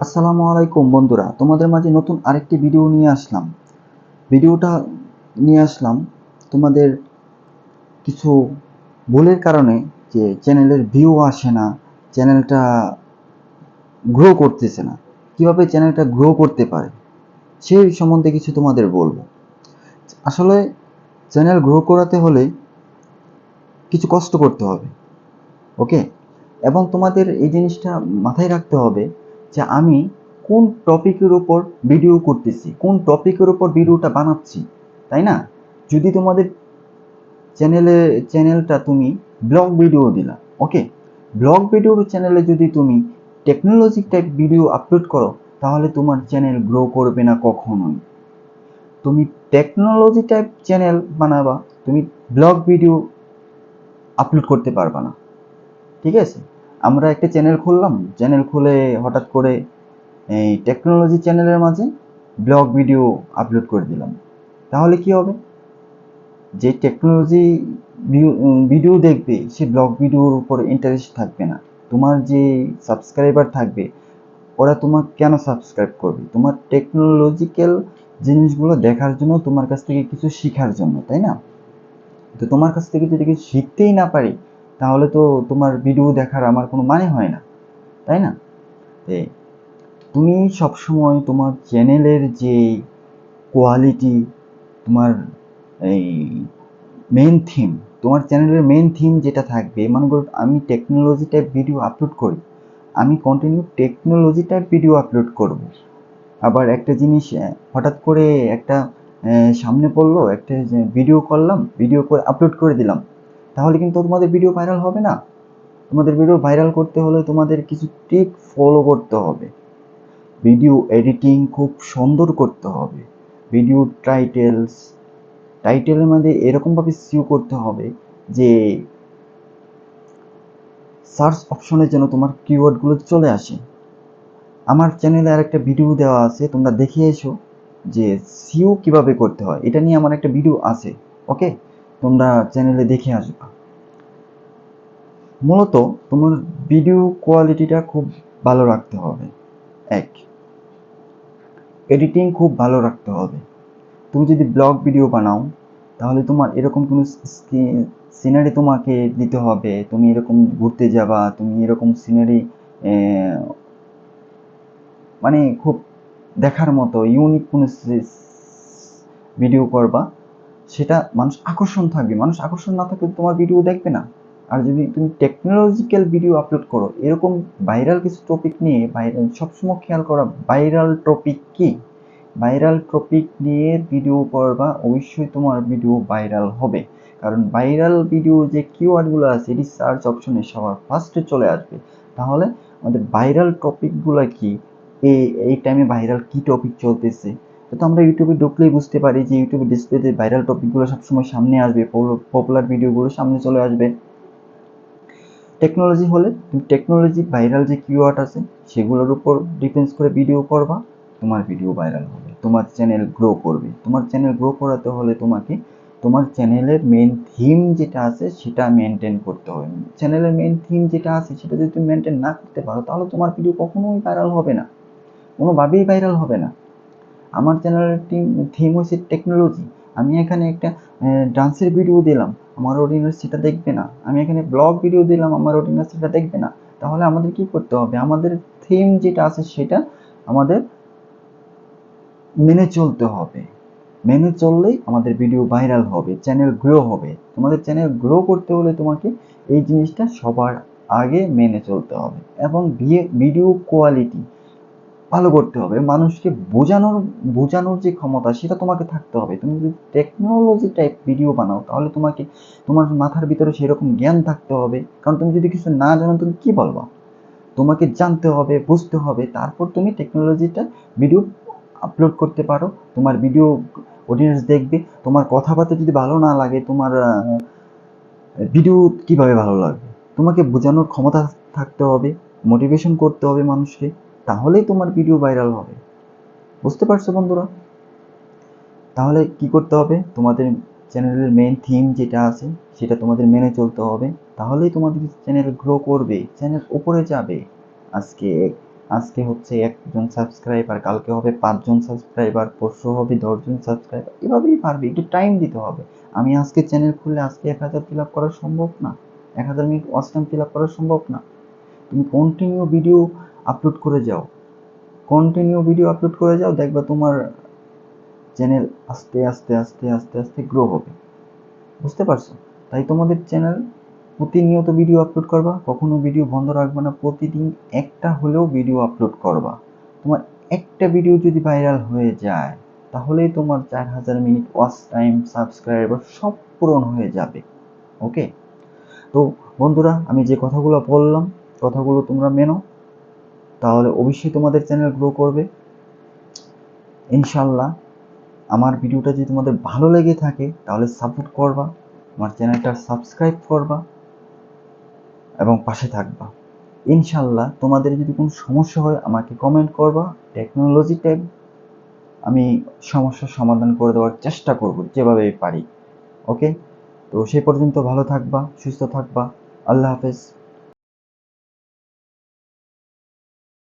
আসসালামু আলাইকুম বন্ধুরা, তোমাদের মাঝে নতুন আরেকটি ভিডিও নিয়ে আসলাম। ভিডিওটা নিয়ে আসলাম তোমাদের কিছু ভুলের কারণে যে চ্যানেলের ভিউ আসে না, চ্যানেলটা গ্রো করতেছে না। কিভাবে চ্যানেলটা গ্রো করতে পারে সেই সম্বন্ধে কিছু তোমাদের বলবো। আসলে চ্যানেল গ্রো করাতে হলে কিছু কষ্ট করতে হবে, ওকে। এবং তোমাদের এই জিনিসটা মাথায় রাখতে হবে যে আমি কোন টপিকের উপর ভিডিও করতেছি, কোন টপিকের উপর ভিডিওটা বানাচ্ছি, তাই না? যদি তোমাদের চ্যানেলটা তুমি ব্লগ ভিডিও দিলা, ওকে, ব্লগ ভিডিওর চ্যানেলে যদি তুমি টেকনোলজি টাইপ ভিডিও আপলোড করো, তাহলে তোমার চ্যানেল গ্রো করবে না কখনোই। তুমি টেকনোলজি টাইপ চ্যানেল বানাবা, তুমি ব্লগ ভিডিও আপলোড করতে পারবা না, ঠিক আছে? আমরা একটা চ্যানেল খুললাম, চ্যানেল খুলে হঠাৎ করে এই টেকনোলজি চ্যানেলের মাঝে ব্লগ ভিডিও আপলোড করে দিলাম, তাহলে কি হবে? যে টেকনোলজি ভিডিও দেখবে সে ব্লগ ভিডিওর উপর ইন্টারেস্ট থাকবে না। তোমার যে সাবস্ক্রাইবার থাকবে ওরা তোমার কেন সাবস্ক্রাইব করবে? তোমার টেকনোলজিক্যাল জিনিসগুলো দেখার জন্য, তোমার কাছ থেকে কিছু শেখার জন্য, তাই না? তো তোমার কাছ থেকে যদি কিছু শিখতেই না পারি, তাহলে তো তোমার ভিডিও দেখার আমার কোনো মানে হয় না, তাই না? তুমি সবসময় তোমার চ্যানেলের যে কোয়ালিটি, তোমার এই মেইন থিম, তোমার চ্যানেলের মেইন থিম যেটা থাকবে, মনে করো আমি টেকনোলজি টাইপ ভিডিও আপলোড করি, আমি continue technology type video upload করব। আবার একটা জিনিস হঠাৎ করে একটা সামনে পড়লো, একটা ভিডিও করলাম, ভিডিও করে আপলোড করে দিলাম, তাহলে কিন্তু তোমাদের ভিডিও ভাইরাল হবে না। তোমাদের ভিডিও ভাইরাল করতে হলে তোমাদের কিছু ট্রিক ফলো করতে হবে। ভিডিও এডিটিং খুব সুন্দর করতে হবে। ভিডিও টাইটেলের মধ্যে এরকমভাবে সিও করতে হবে যে সার্চ অপশনে যেন তোমার কিওয়ার্ডগুলো চলে আসে। আমার চ্যানেলে আর একটা ভিডিও দেওয়া আছে, তোমরা দেখে এসো যে সিও কিভাবে করতে হয়, এটা নিয়ে আমার একটা ভিডিও আছে, ওকে, তোমরা চ্যানেলে দেখে আসবা। মূলত তোমার ভিডিও কোয়ালিটিটা খুব ভালো রাখতে হবে। এক, এডিটিং খুব ভালো রাখতে হবে। তুমি যদি ব্লগ ভিডিও বানাও, তাহলে তোমার এরকম কোনো সিনারি তোমাকে দিতে হবে, তুমি এরকম ঘুরতে যাবা, তুমি এরকম সিনারি মানে খুব দেখার মতো ইউনিক কোনো ভিডিও করবা, সেটা মানুষ আকর্ষণ থাকবে। মানুষ আকর্ষণ না থাকলে তোমার ভিডিও দেখবে না। আর যদি তুমি টেকনোলজিক্যাল ভিডিও আপলোড করো, এরকম ভাইরাল কিছু টপিক নিয়ে, সবসময় খেয়াল করা ভাইরাল টপিক কি, ভাইরাল টপিক নিয়ে ভিডিও করবা, অবশ্যই তোমার ভিডিও ভাইরাল হবে। কারণ ভাইরাল ভিডিও যে কিওয়ার্ডগুলো আছে এটি সার্চ অপশনে সবার ফার্স্টে চলে আসবে। তাহলে আমাদের ভাইরাল টপিকগুলো কি, এই টাইমে ভাইরাল কি টপিক চলতেছে, তো আমরা ইউটিউবে ঢুকলেই বুঝতে পারি যে ইউটিউবে ডিসপ্লেতে ভাইরাল টপিকগুলো সবসময় সামনে আসবে, পপুলার ভিডিওগুলো সামনে চলে আসবে। টেকনোলজি হলে তুমি টেকনোলজি ভাইরাল যে কিওয়ার্ড আছে সেগুলোর উপর ডিপেন্স করে ভিডিও করবা, তোমার ভিডিও ভাইরাল হবে, তোমার চ্যানেল গ্রো করবে। তোমার চ্যানেল গ্রো করাতে হলে তোমাকে তোমার চ্যানেলের মেইন থিম যেটা আছে সেটা মেনটেন করতে হবে। চ্যানেলের মেইন থিম যেটা আছে সেটা যদি তুমি মেনটেন না করতে পারো, তাহলে তোমার ভিডিও কখনোই ভাইরাল হবে না, কোনোভাবেই ভাইরাল হবে না। আমার চ্যানেলের থিম হচ্ছে টেকনোলজি। আমি এখানে একটা ডান্সের ভিডিও দিলাম, আমার অডিয়েন্স সেটা দেখবে না। আমি এখানে ব্লগ ভিডিও দিলাম, আমার অডিয়েন্স সেটা দেখবে না। তাহলে আমাদের কি করতে হবে? আমাদের থিম যেটা আছে সেটা আমাদের মেনে চলতে হবে। মেনে চললেই আমাদের ভিডিও ভাইরাল হবে, চ্যানেল গ্রো হবে। তোমাদের চ্যানেল গ্রো করতে হলে তোমাকে এই জিনিসটা সবার আগে মেনে চলতে হবে। এবং ভিডিও কোয়ালিটি ভালো করতে হবে, মানুষকে বোঝানোর যে ক্ষমতা সেটা তোমাকে থাকতে হবে। তুমি যদি টেকনোলজি টাইপ ভিডিও বানাও, তাহলে তোমাকে তোমার মাথার ভিতরে সেরকম জ্ঞান থাকতে হবে। কারণ তুমি যদি কিছু না জানো তুমি কি বলবা? তোমাকে জানতে হবে, বুঝতে হবে, তারপর তুমি টেকনোলজিটা ভিডিও আপলোড করতে পারো। তোমার ভিডিও অডিয়েন্স দেখবে। তোমার কথাবার্তা যদি ভালো না লাগে, তোমার ভিডিও কিভাবে ভালো লাগবে? তোমাকে বোঝানোর ক্ষমতা থাকতে হবে, মোটিভেশন করতে হবে মানুষকে, তাহলেই তোমার ভিডিও ভাইরাল হবে। বুঝতে পারছো বন্ধুরা? তাহলে কি করতে হবে? তোমাদের চ্যানেলের মেইন থিম যেটা আছে সেটা তোমাদের মেনে চলতে হবে, তাহলেই তোমাদের চ্যানেল গ্রো করবে, চ্যানেল উপরে যাবে। আজকে আজকে হচ্ছে 1 জন সাবস্ক্রাইবার, কালকে হবে 5 জন সাবস্ক্রাইবার, পরশু হবে 10 জন সাবস্ক্রাইবার, এভাবেই পারবে, একটু টাইম দিতে হবে। আমি আজকে চ্যানেল খুললে আজকে 1000 ফিল আপ করা সম্ভব না, 1000 minute watch time fill up করা সম্ভব না। তুমি কন্টিনিউ ভিডিও আপলোড করে যাও, কন্টিনিউ ভিডিও আপলোড করে যাও, দেখবা তোমার চ্যানেল আস্তে আস্তে আস্তে আস্তে আস্তে গ্রো হবে। বুঝতে পারছো? তাই তোমাদের চ্যানেল প্রতিনিয়ত ভিডিও আপলোড করবা, কখনো ভিডিও বন্ধ রাখবা না, প্রতিদিন একটা হলেও ভিডিও আপলোড করবা। তোমার একটা ভিডিও যদি ভাইরাল হয়ে যায় তাহলেই তোমার 4000 মিনিট ওয়াচ টাইম, সাবস্ক্রাইবার সব পূরণ হয়ে যাবে। ওকে? তো বন্ধুরা, আমি যে কথাগুলো বললাম, কথাগুলো তোমরা মেনো, তাহলে অবশ্যই তোমাদের চ্যানেল গ্রো করবে ইনশাল্লাহ। আমার ভিডিওটা যদি তোমাদের ভালো লেগে থাকে তাহলে সাপোর্ট করবা, আমার চ্যানেলটা সাবস্ক্রাইব করবা এবং পাশে থাকবা। ইনশাল্লাহ তোমাদের যদি কোনো সমস্যা হয় আমাকে কমেন্ট করবা, টেকনোলজি ট্যাগ আমি সমস্যার সমাধান করে দেওয়ার চেষ্টা করব যেভাবে পারি। ওকে? তো সে পর্যন্ত ভালো থাকবা, সুস্থ থাকবা। আল্লাহ হাফেজ।